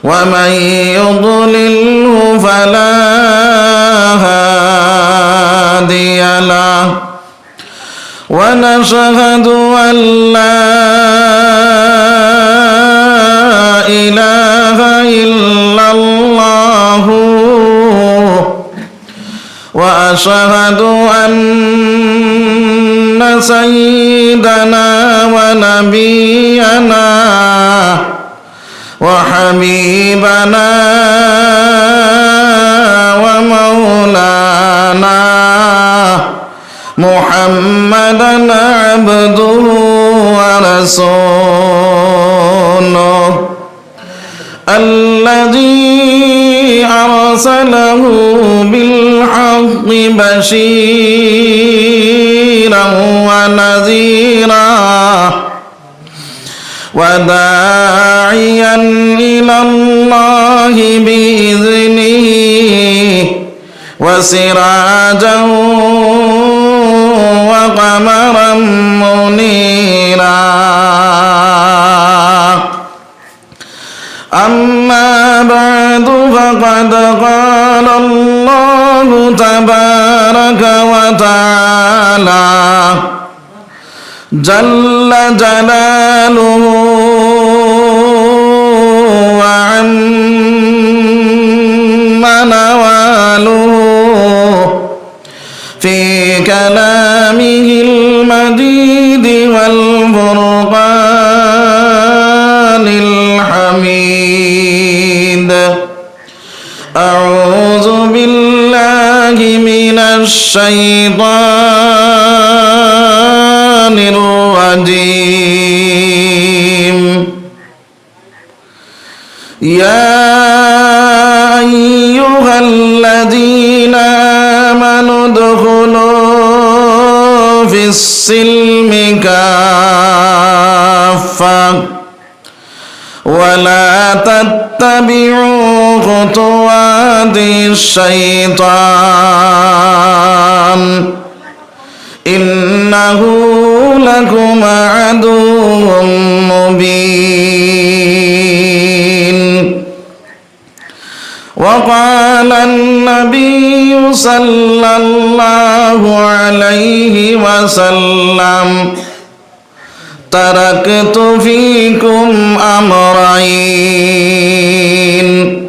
ومن يضلله فلا هادي له ونشهد أن لا إله إلا الله وأشهد أن سيدنا ونبينا وحبيبنا ومولانا محمدا عبده ورسوله الذي أرسله بالحق بشيرا ونذيرا وداعيا إلى الله بإذنه وسراجا وقمرا منيرا أما بعد فقد قال الله تبارك وتعالى جل جلاله وعم نواله في كلامه المجيد والفرقان الحميد أعوذ بالله من الشيطان الرجيم يا أيها الذين آمنوا ادخلوا في السلم كافة ولا تتبعوا خطوات الشيطان إنه لكم عدو مبين وقال النبي صلى الله عليه وسلم تركت فيكم أمرين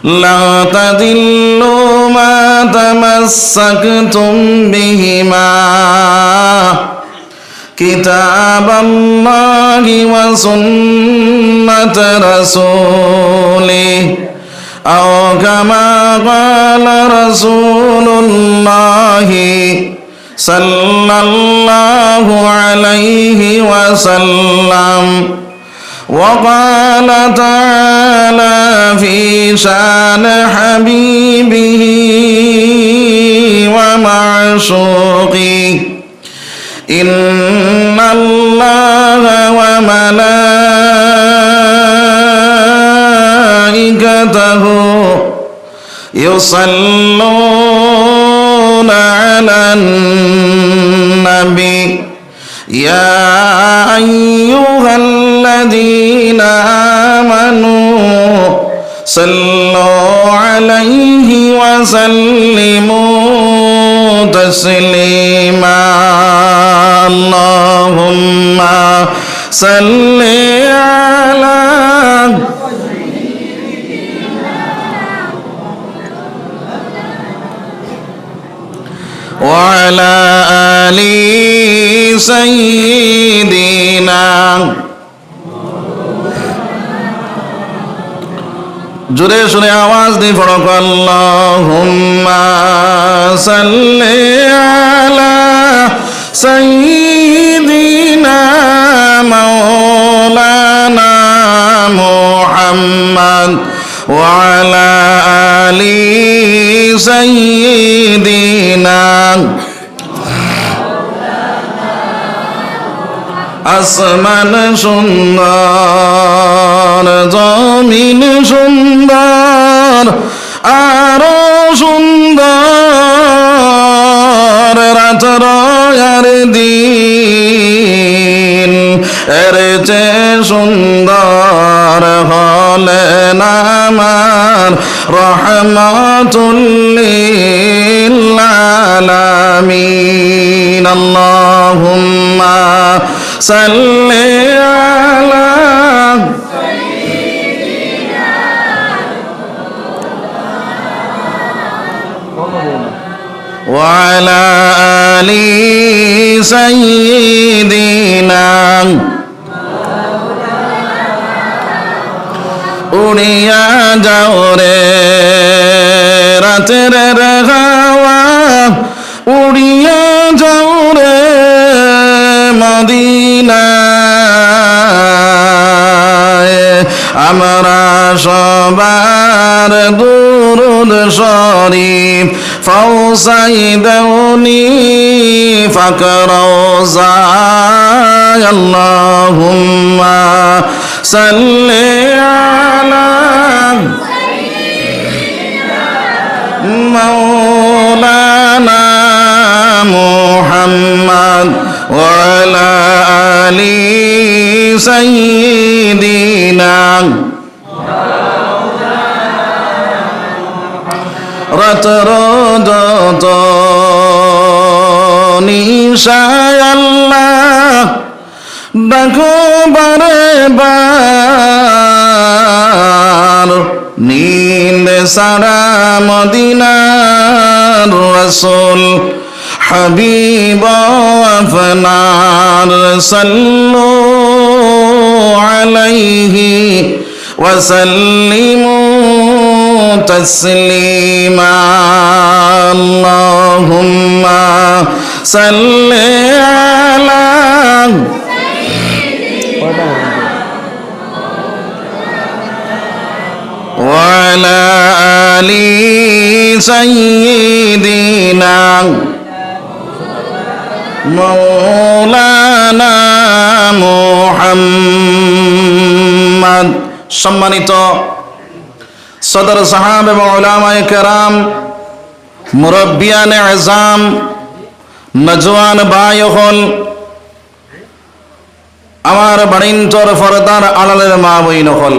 لا تضلوا ما تمسكتم بهما كتاب الله وسنة رسوله أو كما قال رسول الله صلى الله عليه وسلم وقال تعالى في شان حبيبه ومعشوقه إن الله وملائكته يصلون على النبي يا أيها الذين آمنوا صلوا عليه وسلموا تسليما اللهم صل على وعلى آل سيدنا জোরে শুনে আওয়াজ দিয়ে পড়ো আল্লাহুম্মা সাল্লি আলা সাইয়্যিদিনা মাওলানা মুহাম্মদ ওয়া আলা আলি সাইয়্যিদিনা আসমান সুন্দর জমিন সুন্দর আরো সুন্দর রাত আর দিন এর চেয়ে সুন্দর হলে না আমার রহমাতুল লিল আলামিন আল্লাহুম্মা সাল্লি আলা وعلى آل سيدنا উড়িয়া যাও রে রাতের হাওয়া উড়িয়া যাও রে মদিনায় আমরা সবার দুরুদ শরীফ ফৌসাই দেওনি ফাকরওজায় আল্লাহুম্মা সাল্লি আলা মাওলানা মুহাম্মদ ওয়া আলা আলি সাইয়্যিদিনা রাতর যত নিশায় আল্লাহ ডাকো বারে বার নীল সারা মদিনার রাসূল হাবিব আপনার সাল্লু আলাইহি ওয়া সাল্লিমু তাসলিমা আল্লাহুম্মা সাল্লি আলা ওয়া আলা আলি সাইয়্যিদিনা মাওলানা মুহাম্মদ। সম্মানিত সদর সাহাব এবং উলামায়ে কেরাম, মুরব্বিয়ানে আযম, নজওয়ান ভাই হল, আমার বাড়িন্তর ফরদার আড়ালের মা বইন হল,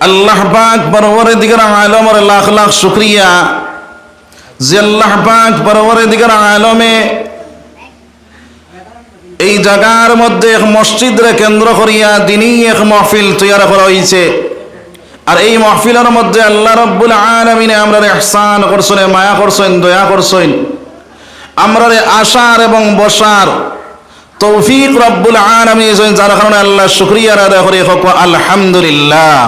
আল্লাহ পাক পরওয়ারদিগার আলমের লাখ লাখ শুকরিয়া যে আল্লাহ পাক পরওয়ারদিগার আলমে এই জায়গার মধ্যে এক মসজিদরে কেন্দ্র করিয়া দিনই এক মাহফিল তৈয়ার করা হয়েছে। আর এই মাহফিলের মধ্যে আল্লাহ রাব্বুল আলামিনে আমরারে ইহসান করছেন, মায়া করছেন, দয়া করছেন, আমরারে আশার এবং বসার তৌফিক রব্বুল আলামিন দিয়েছেন, যার কারণে আল্লাহ শুকরিয়া আদায় করে আলহামদুলিল্লাহ।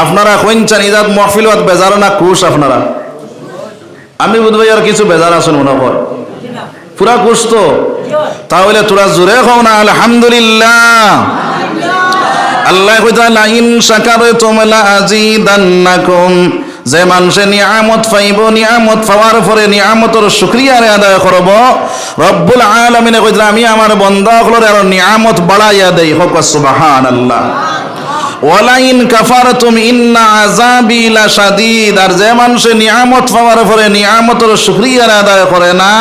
আপনারা কইনচান ইজাত মাহফিলত বেজার না খুশ? আপনারা আমি বুঝবো আর কিছু বেজার আছেন মনে কর, পুরা খুশ তো? তাহলে তোরা জোরে কও না আলহামদুলিল্লাহ। আল্লাহ কইতা লাইন শাকারতুম লাযিদান্নাকুম, যে মানুষে নিয়ামত পাইব, নিয়ামত পাওয়ার পরে নিয়ামতের শুকরিয়া আদায় করব, রব্বুল আলামিনে কইতা আমি আমার বান্দাগুলোর আর নিয়ামত বাড়াইয়া দেই। হোক সুবহানাল্লাহ। ওয়ালাইন কাফারতুম ইন্না আযাবি লাশাদীদ, আর যে মানুষে নিয়ামত পাওয়ার পরে নিয়ামতের শুকরিয়া আদায় করে না,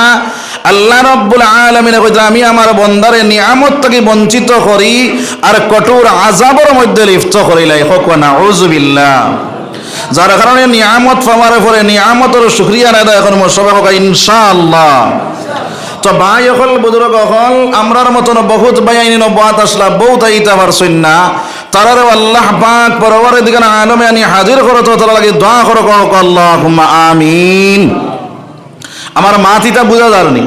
আল্লাহ রাব্বুল আলামিন কইতা আমি আমার বান্দারে নিয়ামত থেকে বঞ্চিত করি আর কঠোর আযাবের মধ্যে লিপ্ত করিলাই। হোক নাউযুবিল্লাহ। যার কারণে নিয়ামত পাওয়ার পরে নিয়ামতের শুকরিয়া আদায় করব সবাই হোক ইনশাআল্লাহ। তো ভাই হল, বুজুর্গ হল, আমরার মতন বহুত বাইনি নবাত আসলা বহুত আইতা পারছেন না, তারারে আল্লাহ পাক পরওয়ারদিগার আলমে আনি হাজির করো, তো তারা লাগে দোয়া করো, আল্লাহুম্মা আমিন। আমার মাতিটা বুঝা যায়নি?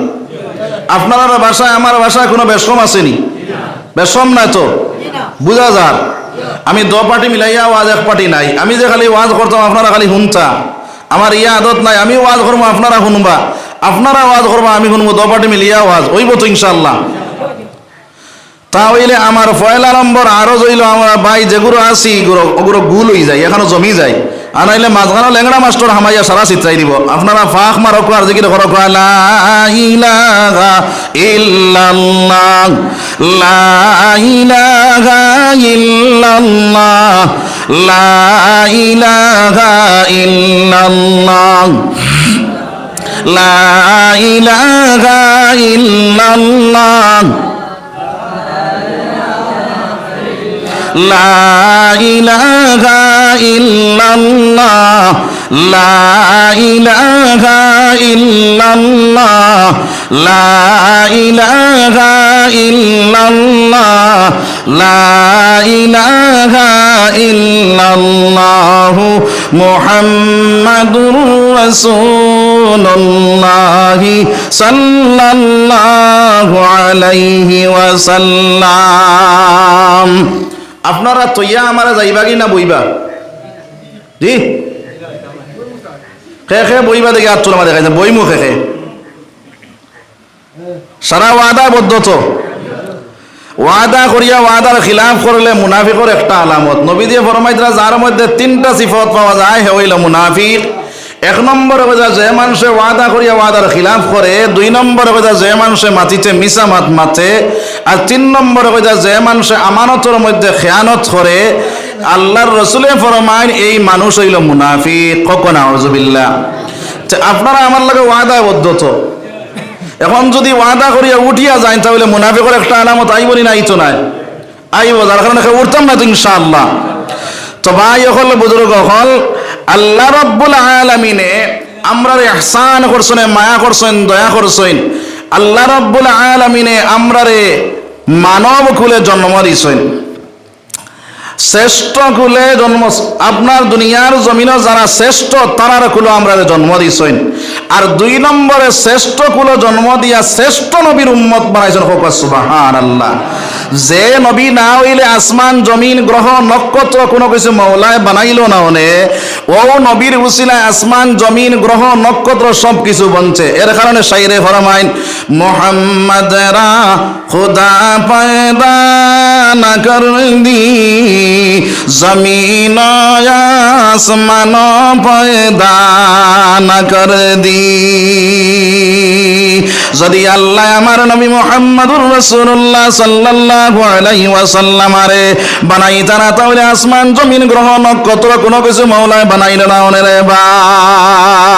আপনার ভাষায় আমার ভাষায় কোনো বেশম আসেনি? বেশম নাই তো বুঝা যার। আমি দো পার্টি মিলাইয়া ওয়াজ এক পার্টি নাই। আমি যে খালি ওয়াজ করতাম আপনারা খালি শুনতা, আমার ইয়া আদত নাই। আমি ওয়াজ করবো আপনারা শুনবা, আপনারা ওয়াজ করবা আমি শুনবো, দো পার্টি মিলিয়া ওয়াজ হইব তো ইনশাআল্লাহ। তাহলে আমার পয়লা নম্বর আরো জইল আমরা ভাই যেগুলো আছি ওগুলো গুল হয়ে যায়, এখনো জমি যায়। আর নাইলে মাঝখানে লেংড়া মাস্টার হামাইয়া সারা চিত্রাই দিব। আপনারা ফাঁক মারক আর জিকির করক লা ইলাহা ইল্লাল্লাহ, লা ইলাহা ইল্লাল্লাহ, লা ইলাহা ইল্লাল্লাহ, লা ইলাহা ইল্লাল্লাহ, লা ইলাহা ইল্লাল্লাহ লা ইলাহা ইল্লাল্লাহ লা ইলাহা ইল্লাল্লাহ লা ইলাহা ইল্লাল্লাহ মুহাম্মাদুর রাসূলুল্লাহ সাল্লাল্লাহু আলাইহি ওয়াসাল্লাম। আপনারা তৈয়া আমারা যাইবা কি না বইবা? জি খে বইবা দেখে আর চলে দেখাইছে বইমু খে সারা ওয়াদাবদ্ধ তো ওয়াদা করিয়া ওয়াদার খিলাফ করলে মুনাফিকর একটা আলামত। নবী দিয়ে ফরমাইতরা যার মধ্যে তিনটা সিফত পাওয়া যায় হে হইল মুনাফিক। এক নম্বরে কথা যে মানুষে ওয়াদা করিয়া ওয়াদার খিলাফ করে, দুই নম্বরে কথা যে মানুষে মাতিতে মিছা মাত মাতে, আর তিন নম্বরে কথা যে মানুষে আমানতের মধ্যে খেয়ানত করে। আল্লাহর রসুলে ফরমাইন এই মানুষ হইল মুনাফিক। কখন আউযুবিল্লাহ। আপনারা আমার লাগে ওয়াদাবদ্ধ তো, এখন যদি ওয়াদা করিয়া উঠিয়া যায় তাহলে মুনাফিকের একটা আলামত আইবনি না? আইতো নাই আইব, যার কারণে উঠতাম না তো ইনশাআল্লাহ। তো ভাই হল বুজুর্গ হল, আল্লাহ রাব্বুল আলামিনে আমরার ইহসান করছেন, মায়া করছেন, দয়া করছেন। আল্লাহ রাব্বুল আলামিনে আমরারে মানব কুলে জন্ম দিয়েছেন, শ্রেষ্ঠ কুলে জন্ম। আপনার দুনিয়ার জমিনে যারা শ্রেষ্ঠ তারার কুলে আমরা জন্ম দিয়েছেন। আর দুই নম্বরে শ্রেষ্ঠ কুলে জন্ম দিয়া শ্রেষ্ঠ নবীর উম্মত বানাইছেন। সুবহানাল্লাহ। যে নবী না হইলে আসমান জমিন গ্রহ নক্ষত্র কোনো কিছু মৌলায় বানাইল না, ওনে ও নবীর উসিলায় আসমান জমিন গ্রহ নক্ষত্র সব কিছু বনছে। এর কারণে শাইরে ফরমাইন, মোহাম্মদরা খুদা পয়দা না কর দি, জমিন আসমান পয়দা না কর দি। যদি আল্লাহ আমার নবী মুহাম্মদুর রাসূলুল্লাহ সাল্লাল্লাহু আলাইহি ওয়াসাল্লাম আরে বানাইতা না, তাহলে আসমান জমিন গ্রহ নক্ষত্র কোনো কিছু মৌলায় বানাইল না ওনে রে ভাই।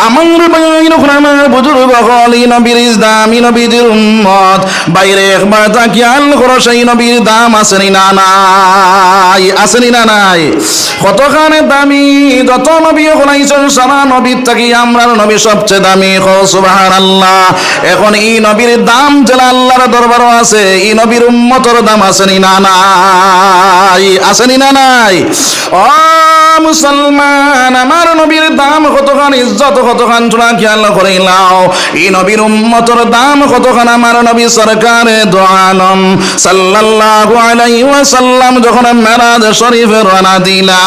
আমার ভাই আমার বুজুর্গ হলি নবীর দামি নবীর উম্মত, বাইরে একবার তা খেয়াল করো সেই নবীর দাম আসেনি না নাই? আসেনি না নাই? কতখানে দামি, যত নবী হলাইছেন সারা নবীর থাকি আমরার নবী সবচেয়ে দামি। সুবহানাল্লাহ। এখন এই নবীর দাম যেটা আল্লাহর দরবারও আছে, এই নবীর উম্মতের দাম আসেনি না নাই? আসেনি না নাই? ও মুসলমান, আমার নবীর দাম কতখান, ইজ্জত কতখান তোরা খেয়াল করে নাও। এই নবীর উম্মতের দাম কতখান। আমার নবী সরকারে দো আলম সাল্লাল্লাহু আলাইহি ওয়াসাল্লাম যখন মেরাজ শরীফে রওনা দিলা,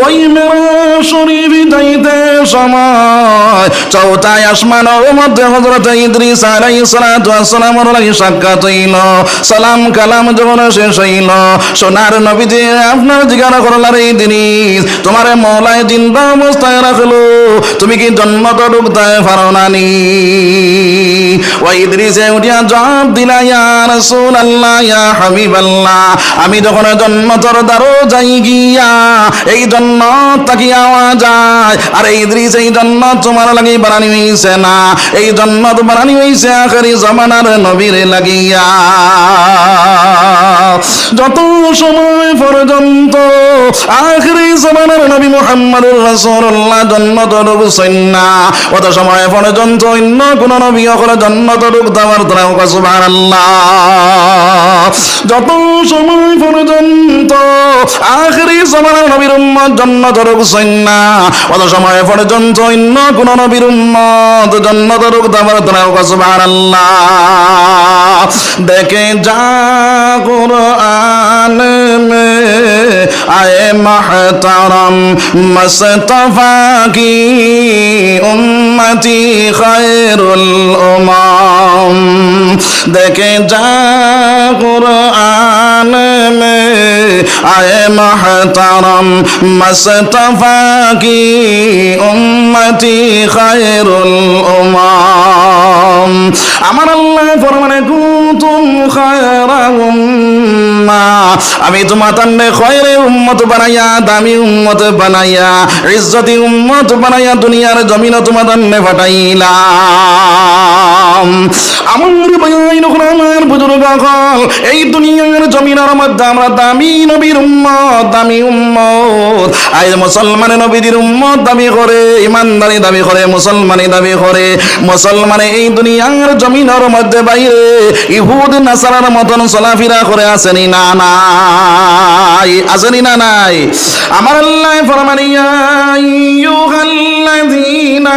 ওই মেরাজ শরীফ যাইতে সময় চৌথায় আসমানের মধ্যে হযরত ইদ্রিস আলাইহিস সালাতু ওয়াস সালামের লাগি সাক্ষাৎ হইল। সালাম কালাম যখন শেষ হইল, সোনার নবীজি আপনার জিজ্ঞাসা করলার, এই জিনিস তোমারে মওলায় জিন্দা অবস্থায় রাখলো, তুমি কি জন্নত ঢুকতে পারো না নি? ওই ইদ্রিসে উঠিয়া জবাব দিলা, ইয়া রাসূলুল্লাহ ইয়া হাবিবাল্লাহ, আমি যখন জন্নতর দ্বারও যাই গিয়া এই জন্নত তাকি আওয়া যায়। আর এই ইদ্রিস এই জন্নত তোমার লাগি বানানি হইছে না, এই জন্নত বানানি হইছে আখেরি জামানার নবীর লাগিয়া। যত সময় পর্যন্ত আখেরি জামানার নবী মুহাম্মদুর রাসূলুল্লাহ জন্নত ঢুকছেন না, অত সময় পর্যন্ত অন্য কোন নবী হলে জন্নত ঢুকতে পারত না। সুবহানাল্লাহ। যত সময় পর্যন্ত আখেরি জামানার নবীর উম্মত জন্নত ঢুকছেন না, অত সময় পর্যন্ত অন্য কোন নবীর উম্মত জন্নত ঢুকতে পারত না। সুবহানাল্লাহ। দেখে যা কুরআন মে আয়ে মাহতারাম মুস্তাফা কি উম্মতি খায়রুল উমাম, দেখে যা কুরআন মে আয়ে মাহতারাম মুস্তাফা কি উম্মতি খায়রুল উমাম। আমার আল্লাহ ফরমানে, কুনতুম খায়রা উম্মাহ, আমি তোমাদের খয়রে উম্মত বানাইয়া, দামি উম্মত বানাইয়া, ইজ্জতি উম্মত বানাইয়া দুনিয়ার জমিনে তোমাদের পাঠাইলাম। আমার ভাই আমার বুজুর্গ হল, এই দুনিয়ার জমিনের মধ্যে আমরা দামি নবীর উম্মত, দামি উম্মত। আজ মুসলমানে নবীদের উম্মত দাবি করে, ইমানদারি দাবি করে, মুসলমানি দাবি করে। মুসলমানে এই দুনিয়ার জমিনের মধ্যে বাইরে ইহুদ নাসারার মতন চলাফেরা করে আসেনি না নাই, আসেনি না নাই? আমার আল্লাহ ফরমান ইয়া আইয়ুহাল্লাযীনা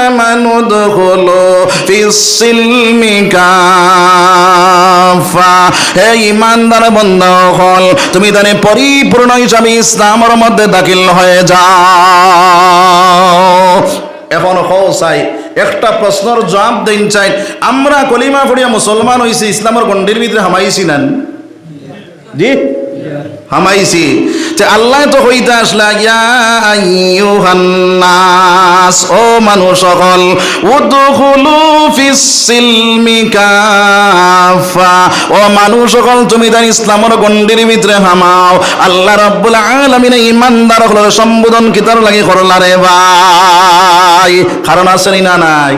আমানু দুখুলু ফিস-সিলমি কাফা। হে ঈমানদার বান্দা হল, তুমি তানে পরিপূর্ণ হিসাবে ইসলামের মধ্যে দাখিল হয়ে যাও। এখন চাই একটা প্রশ্নের জবাব দিন চাই, আমরা কলিমা পড়িয়া মুসলমান হইছি, ইসলামের গণ্ডির ভিতরে হামাইছি না? জি হামাইছি। যে আল্লাহ তো হইতে আসলা ইয়া আইয়ুহান নাস, ও মানুষ সকল, উদখুলু ফিস-সিলমি কাফা, ও মানুষ সকল তুমি তার ইসলামের গণ্ডির ভিতরে হামাও। আল্লাহ রাব্বুল আলামিন ঈমানদার হলো সম্বোধন কিতার লাগি করলা রে ভাই? কারণ আছে না নাই?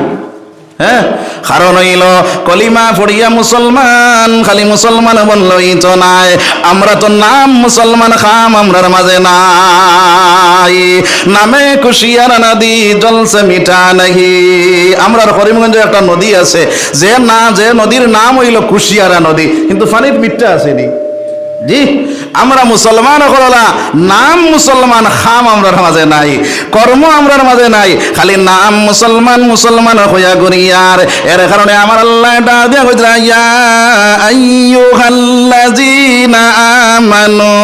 হ্যাঁ, কারণ হইল কলিমা পড়িয়া মুসলমান খালি মুসলমান বললই তো নাই, আমরা তো নাম মুসলমান খাম আমরার মাঝে নাই। নামে কুশিয়ার নদী জলসে মিঠা নাহি। আমরার করিমগঞ্জে একটা নদী আছে, যে নদীর নাম হইল কুশিয়ারা নদী, কিন্তু পানির মিঠা আসেনি। জি, আমরা মুসলমান হলা, নাম মুসলমান খাম আমরার মাঝে নাই, কর্ম আমরার মাঝে নাই, খালি নাম মুসলমান মুসলমান হইয়া গরিয়ার। এর কারণে আমার আল্লাহ এটা দিয়া কইরা ইয়া আইয়ুহাল্লাযীনা আমানু,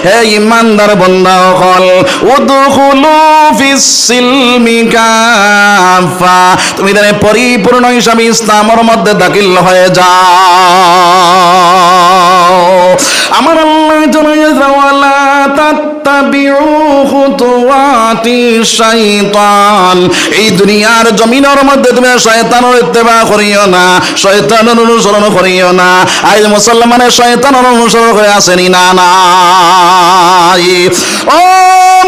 হে ঈমানদার বান্দা হল, উদখুলু ফিস-সিলমি কাফা, তুমি তারে পরিপূর্ণ হিসাবে ইসলামের মধ্যে দাখিল হয়ে যাও। আমার আল্লাহ জানাইয়া ওয়ালা তাত্তাবিউ খুতুওয়াতি শাইতান, এই দুনিয়ার জমিনের মধ্যে তুমি শয়তানের ইত্তেবা করিও না, শয়তানের অনুসরণ করিও না। আজ মুসলমানের শয়তানের অনুসরণ করে আসেনি না নাই? ও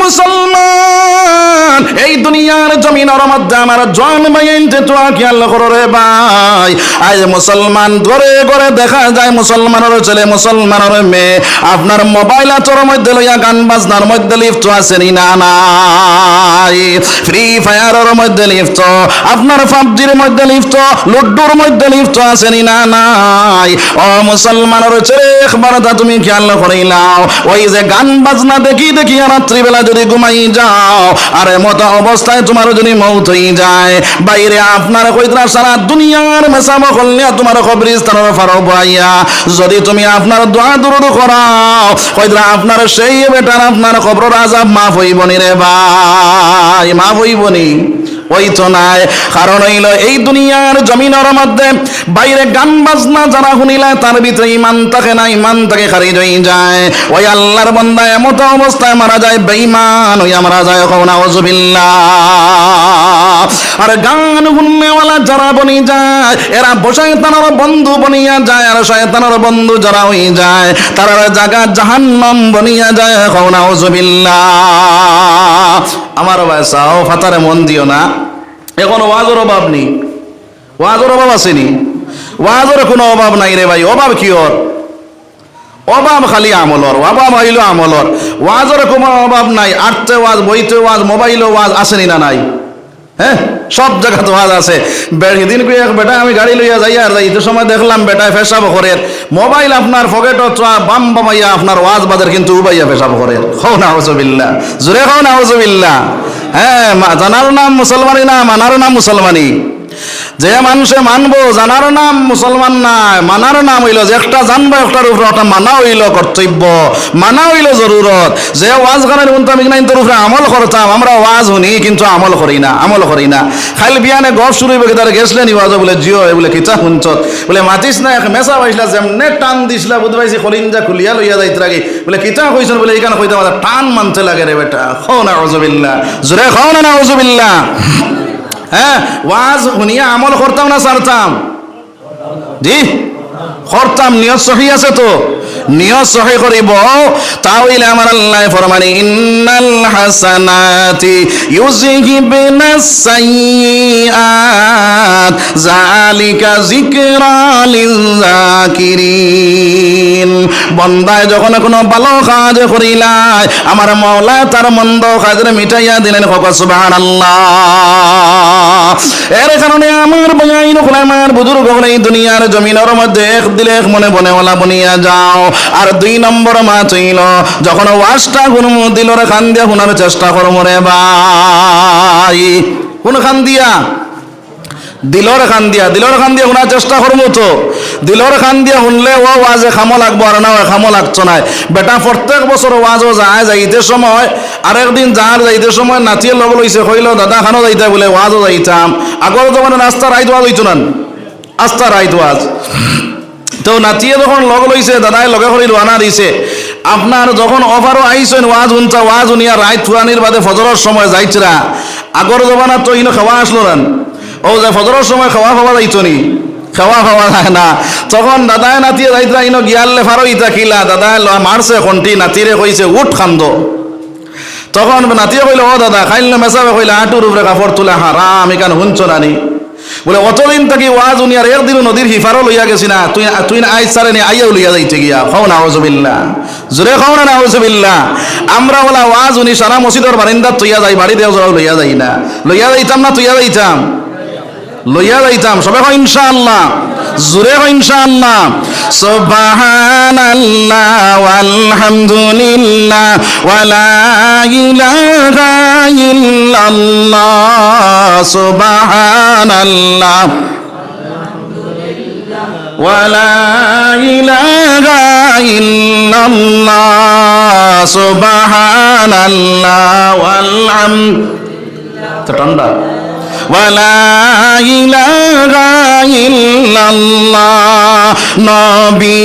মুসলমান, এই দুনিয়ার জমিনের মধ্যে আমার জন বাইনতে তো খেয়াল করো রে ভাই। আজ মুসলমান ঘরে ঘরে দেখা যায় মুসলমানের ছেলে, মুসলমানের মেয়ে আপনার মোবাইল আচর মধ্যে লইয়া গান বাজনার মধ্যে লিপ্ত আছেন না নাই? ফ্রি ফায়ারের মধ্যে লিপ্ত, আপনার পাবজির মধ্যে লিপ্ত, লুডুর মধ্যে লিপ্ত আছেন না নাই? ও মুসলমানের ছেলে, একবার তা তুমি খেয়াল করিলাও, ওই যে গান বাজনা দেখি দেখি রাত্রিবেলা যদি ঘুমাই যাও, আর মত অবস্থায় তোমার যদি মৌত হয়ে যায়, বাইরে আপনার কইতরা সারা দুনিয়ার মেসামো করলে তোমার কবরস্থানের ফারো বইয়া যদি তুমি আপনার দোয়া দুরুদ করাও, কইতরা আপনার সেই বেটার আপনার কবরের আযাব মাফ হইবনি রে ভাই, মাফ হইবনি? ওই তো নাই। কারণ হইল এই দুনিয়ার জমিনের মধ্যে বাইরে গান বাজনা যারা শুনিলে তার ভিতরে ইমান থাকে না, ইমান থাকে খারিজ হয়ে যায়। ওই আল্লাহর বান্দা এমত অবস্থায় মারা যায়, বেঈমান হইয়া মারা যায়, নাউযুবিল্লাহ। আর গান শুননেওয়ালা যারা বনি যায়, এরা শয়তানের বন্ধু বনিয়া যায়, আর শয়তানের বন্ধু যারা হয়ে যায় তারা জায়গা জাহান্নাম বনিয়া যায়, নাউযুবিল্লাহ। আমার বাসাও ফাতারে মন দিও না, এখন ওয়াজের অভাব নেই, ওয়াজের অভাব আসেনি, ওয়াজের কোনো অভাব নাই রে ভাই। অভাব কি ওর? অভাব খালি আমলর, অভাব হইল আমলর, ওয়াজের কোনো অভাব নাই। আটতে ওয়াজ, বইতে ওয়াজ, মোবাইলে ওয়াজ আসেনি না নাই? হ্যাঁ, সব জায়গাতে ওয়াজ আছে। সেদিন করে এক বেটা আমি গাড়ি লইয়া যাই, আর যাইতে সময় দেখলাম বেটায় পেশাব করে, মোবাইল আপনার পকেটও বাম বামাইয়া আপনার ওয়াজ বাজার কিন্তু উবাইয়া পেশাব করে। খাও নাউযুবিল্লাহ, জোরে খাও নাউযুবিল্লাহ। হ্যাঁ, জানার নাম মুসলমানি না, মানার নাম মুসলমানি। যে মানুষে মানবো, জানার নাম মুসলমান না, মানার নাম হইল যে একটা জানবো, একটার উপরে একটা মানা হইল কর্তব্য, মানা হইল জরুরত। যে ওয়াজ গানের আমি তোর উপরে আমল করতাম, আমরা ওয়াজ শুনি কিন্তু আমল করি না, আমল করি না। খাইল বিয়ানে গপ শুরু হইবে, তার গেছলেন ওয়াজ বলে জিও বলে কিতা শুনছত, বলে মাতিস না এক মেসা পাইছিলা, যেমনে টান দিছিলা বুধ পাইছি খলিঞ্জা খুলিয়া লইয়া যাইতে লাগে, বলে কিতা কইছেন, বলে এইখানে কইতে আমার টান মানতে লাগে রে বেটা। খাও না নাউযুবিল্লাহ, জোরে খাও না নাউযুবিল্লাহ। হ্যাঁ, ওয়াজ শুনিয়া আমল করতাম না ছাড়তাম? জি করতাম, নিয়ত সহি আছে তো, নিয়ত সহি করিব। তাহলে আমার আল্লাহ ফরমানি ইন্নাল হাসানাতি ইউযহিবনাস সাইয়্যাত যালিকা যিকরা লিয-যাকিরিন। বান্দায় যখন কোনো ভালো কাজ করিলাই আমার মাওলা তার মন্দ কাজের মিটাইয়া দিলেন। সুবহানাল্লাহ। এর কারণে আমার বয়াইন হল আমার বুজুর্গ হল এই দুনিয়ার জমিনের মধ্যে এক দিলে এক মনে বনে ওলা বনিয়া যাও। আর 2 নম্বর মাছ হইল যখন ওয়াজটা গুনম দিলর খান দিয়া শোনার চেষ্টা করম রে ভাই। কোন খান দিয়া? দিলর খান দিয়া, দিলর খান দিয়া শোনার চেষ্টা করবো তো। দিলর খান দিয়া শুনলে ও ওয়াজে খামো লাগবো আর না খামো লাগছো নাই। বেটা প্রত্যেক বছর ওয়াজও যায়, যাইতে সময় আরেকদিন যার যাইতে সময় নাচিয়ে লগ লইছে, কইল দাদা খানো যাইতে বলে ওয়াজও যাইতাম। আগর যখন রাস্তা রাইত ওয়াজ হইতো না, আস্তা রাইত ওয়াজ তো নাচিয়ে যখন লগ লইছে দাদাই লগে করে রানা দিছে। আপনার যখন অফারও আইসেন ওয়াজ উনতা, ওয়াজ উনিয়া রাইত ফুরানির বাদে ফজরের সময় যাইছিরা। আগর জমানা তো ইনো খাওয়া আসলো না, ও যে ফজরের সময় খাওয়া যাইতো নি, খাওয়া যায় না। তখন দাদায় নাতিয়ে যাইতরা ইনো গিয়ালে ফারো ইতা খিলা দাদায় মারছে খন্টি, নাতিরে কইছে উঠ খান্দ। তখন নাতিয়ে কইল ও দাদা খাইলে মেসাবে কইলে আটুর উপরে কাপড় তুলে হারাম এখানে শুনছ নানি। বলে অতদিন থাকি ওয়াজ উনিয়ার একদিন নদীর হিফারও লইয়া গেছি না, তুই আইস সারে নি আইয়াও লইয়া যাইতে গিয়া। খাও না আউযুবিল্লাহ, জোরে খাও না আউযুবিল্লাহ। আমরা বলা ওয়াজ উনি সারা মসজিদের বারিন্দাত তুইয়া যাই, বাড়ি দেও জোরাও লইয়া যাই না, লইয়া যাইতাম না তুইয়া যাইতাম, লইয়া যাইতাম। সবে হয় ইনশাআল্লাহ, জোরে হয় ইনশাআল্লাহ। সুবহানাল্লাহ ওয়ালহামদুলিল্লাহ ওয়ালা ইলাহা ইল্লাল্লাহ। সুবহানাল্লাহ ওয়ালা ইলাহা ইল্লাল্লাহ। সুবহানাল্লাহ ওয়ালহামদুলিল্লাহ। তো ঠান্ডা ওয়ালা ইলাহা ইল্লাল্লাহ। নবী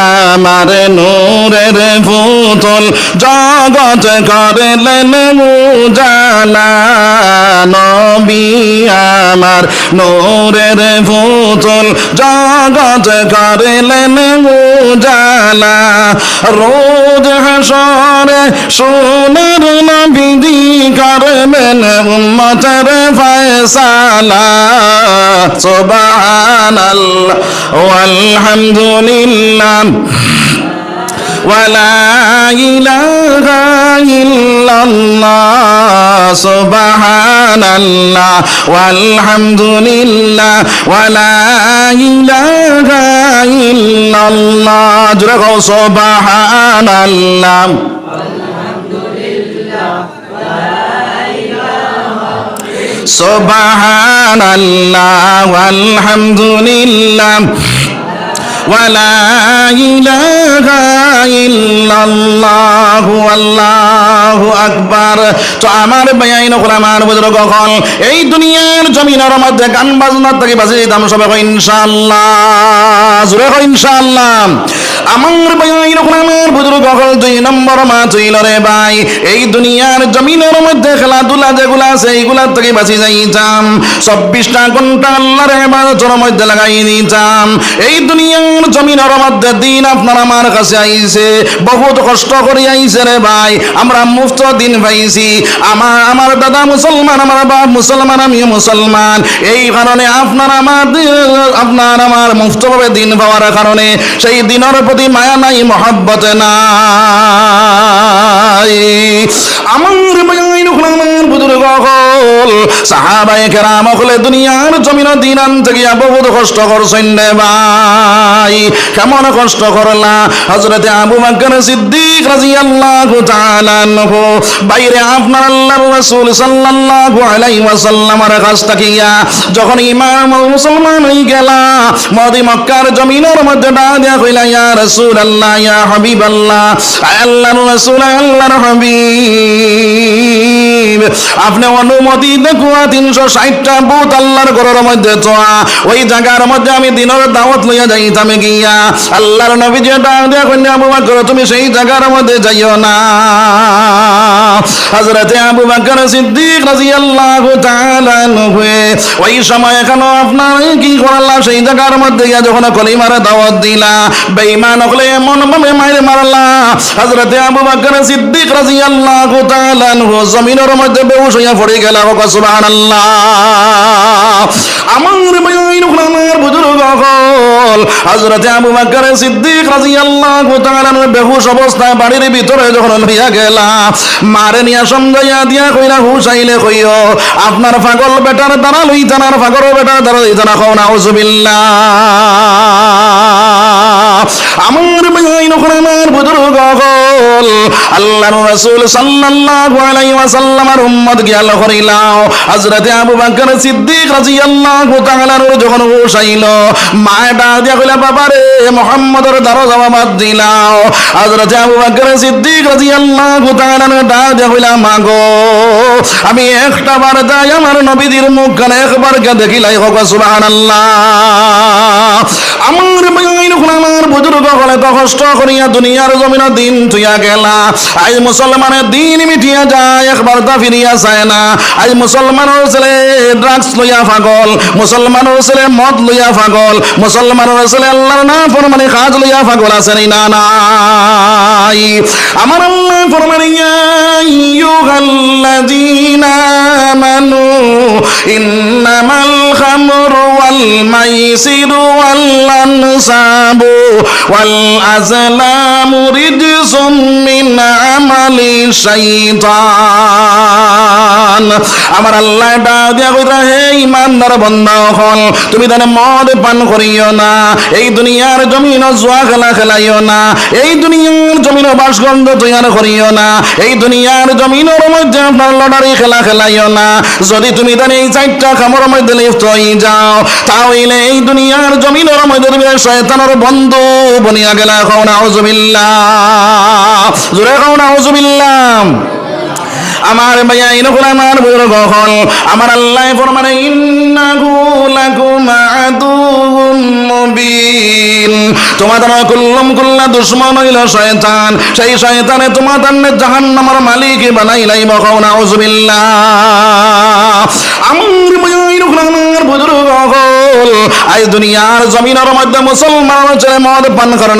আমার নূরের পুতুল জগৎ করলেন উজালা। নবী আমার নূরের পুতুল জগৎ করলেন উজালা। রোজ হাসরে সোনার নবী করবেন উম্মতের ফয়সালা। সুবহানাল্লাহ ওয়ালহামদুলিল্লাহ ওয়ালা ইলাহা ইল্লাল্লাহ। সুবহানাল্লাহ ওয়ালহামদুলিল্লাহ ওয়ালা ইলাহা ইল্লাল্লাহ। জোরে কও সুবহানাল্লাহ সুবহানাল্লাহ ওয়ালহামদুলিল্লাহ ওয়ালা ইলাহা ইল্লাল্লাহ আল্লাহু আকবার। তো আমার বেয়াইন হল আমার বুজুর্গ হল এই দুনিয়ার জমিনের মধ্যে গান বাজনার থেকে বাজে দিতাম সবাই কই ইনশাআল্লাহ, জোরে কই ইনশাআল্লাহ। আমার বেয়াইন হল আমার বুজুর্গ হল 2 নম্বর মা হইল রে ভাই এই দুনিয়ার জমিনের মধ্যে খেলাধুলা যেগুলা আছে এইগুলার থেকে বাঁচি যাইতাম। 24টা ঘন্টা আল্লাহর ইবাদতের মধ্যে লাগাই দিতাম। এই দুনিয়ার জমিনের মধ্যে দিন আপনার আমার কাছে আইছে, বহুত কষ্ট করে আইছে রে ভাই। আমরা মুফত দিন পাইছি। আমার দাদা মুসলমান, আমার বাপ মুসলমান, আমিও মুসলমান। এই কারণে আপনার আমার মুফত ভাবে দিন পাওয়ার কারণে সেই দিনের প্রতি মায়া নাই, মহব্বত নাই। আমার বুজুর্গ হল সাহাবায়ে কেরাম হলে দুনিয়ার জমিন দিন আনতে গিয়া বহুত কষ্ট করছেন রে ভাই। কেমন কষ্ট করলা? হযরতে আবু বকর সিদ্দিক রাদিয়াল্লাহু তাআলা আনহু বাইরে আপনার আল্লাহর রাসূল সাল্লাল্লাহু আলাইহি ওয়াসাল্লামের কাছ থেকে যখন ইমাম মুসলমান হয়ে গেলা মক্কার জমিনের মধ্যে ডাক দিয়া কইলা ইয়া রাসূলুল্লাহ ইয়া হাবিবাল্লাহ, আল্লাহর রাসূল আল্লাহর হাবিব আপনি অনুমতি দেখুয়া 360টা বুথ আল্লাহর ঘরের মধ্যে চোয়া ওই জায়গার মধ্যে আমি দিনের দাওয়াত লইয়া যাইতাম গিয়া আল্লাহর নবী যে ডাক দিয়া কইনা আবু বকর তুমি সেই জায়গার মধ্যে যাইও না। হযরতে আবু বকর সিদ্দিক রাদিয়াল্লাহু তাআলা আনহু ওই সময় কেন আপনার কি করলা সেই জায়গার মধ্যে গিয়া যখন কলিমার দাওয়াত দিলা বেঈমান হলে এমন ভাবে মাইরে মারলা হযরতে আবু বকর সিদ্দিক রাদিয়াল্লাহু তাআলা আনহু জমিনের মধ্যে বেহুশ হইয়া পড়ে গেল। সুবহানাল্লাহ। আমার বাইন আমার বুজুর্গ হল হযরতে আবু বকর সিদ্দিক রাদিয়াল্লাহু তাআলা বেহুশ অবস্থায় বাড়ির ভিতরে যখন লইয়া গেলা মারে নিয়া সমঝাইয়া দিয়া কইরা হুসাইলে কইও আপনার পাগল বেটার দ্বারা লইতান আর পাগল বেটার দ্বারা লইতান না কও নাউজুবিল্লাহ। আমার বাইন আমার বুজুর্গ হল আল্লাহর রাসূল সাল্লাল্লাহু আলাইহি ওয়াসাল্লামের উম্মত গিয়া লহরিলাও হযরতে আবু বকর সিদ্দিক রাদিয়াল্লাহু তাআলা যখন হুসাইল মাটা দিয়া কইলা বাবা রে মুহাম্মদের দ্বারা জবাব দিলাও হযরতে আবু বকর সিদ্দিক রাদিয়াল্লাহু তাআলা ডাক দিয়া কইলা মাগো আমি একটা বার যাই আমার নবীর মুখখানে একবার কে দেখিলাই হোক। সুবহানাল্লাহ। আমার বাইন আমার বুজুর্গ হলে তো কষ্ট করিয়া দুনিয়ার জমিন দিন তুইয়া গেলা আজ মুসলমানের দিন মিটিয়া যায় একবার তা ফিরিয়া যায় না। আজ মুসলমানের ছেলে ড্রাগস লইয়া পাগল, মুসলমানের ছেলে মদ লইয়া পাগল, মুসলমানের ছেলে আল্লাহর না ফরমানি কাজ লইয়া পাগল আছে না নাই? আমার আল্লাহ ফরমানি আইয়ুহাল্লাযীনা আমানু ইন্নামাল খামরু ওয়াল মাইসিরু ওয়াল আনসাবু ওয়াল আজলামু রিজসুম মিন আমালি শাইতান। আমার আল্লাহ ডাক দিয়া কইরা হে ঈমানদার বান্দা হল তুমি তানে মদ পান করিও না, এই দুনিয়ার জমিন জুয়া খেলা খেলাইও না, এই দুনিয়ার জমিন বাসগন্ধ তৈয়ার করিও না, এই দুনিয়ার জমিনের মধ্যে আপনার লটারি খেলা খেলাইও না। যদি তুমি তানে এই 4টা কামের মধ্যে লিপ্ত হয়ে যাও তাহলে এই দুনিয়ার জমিনের মধ্যে তুমি শয়তানের বন্ধু বনিয়া গেলা। কও নাউজুবিল্লাহ। জোরে কও নাউজুবিল্লাহ। আমার ভাইয়া ইনকুল আমার বুজুর্গ হল আমার আল্লাহ ফরমানে ইন্নাহু লাকুম আদুউম মুবিন। তোমাদের কুল্লা দুশমন হইল শয়তান, সেই শয়তানে তোমাদের জাহান্নামের মালিক বানাইলাই। কও নাউজুবিল্লাহ। আমার ভাইয়া ইনকুল আমার বুজুর্গ হল আজ দুনিয়ার জমিনের মধ্যে মুসলমান ছেলে মদ পান করে না।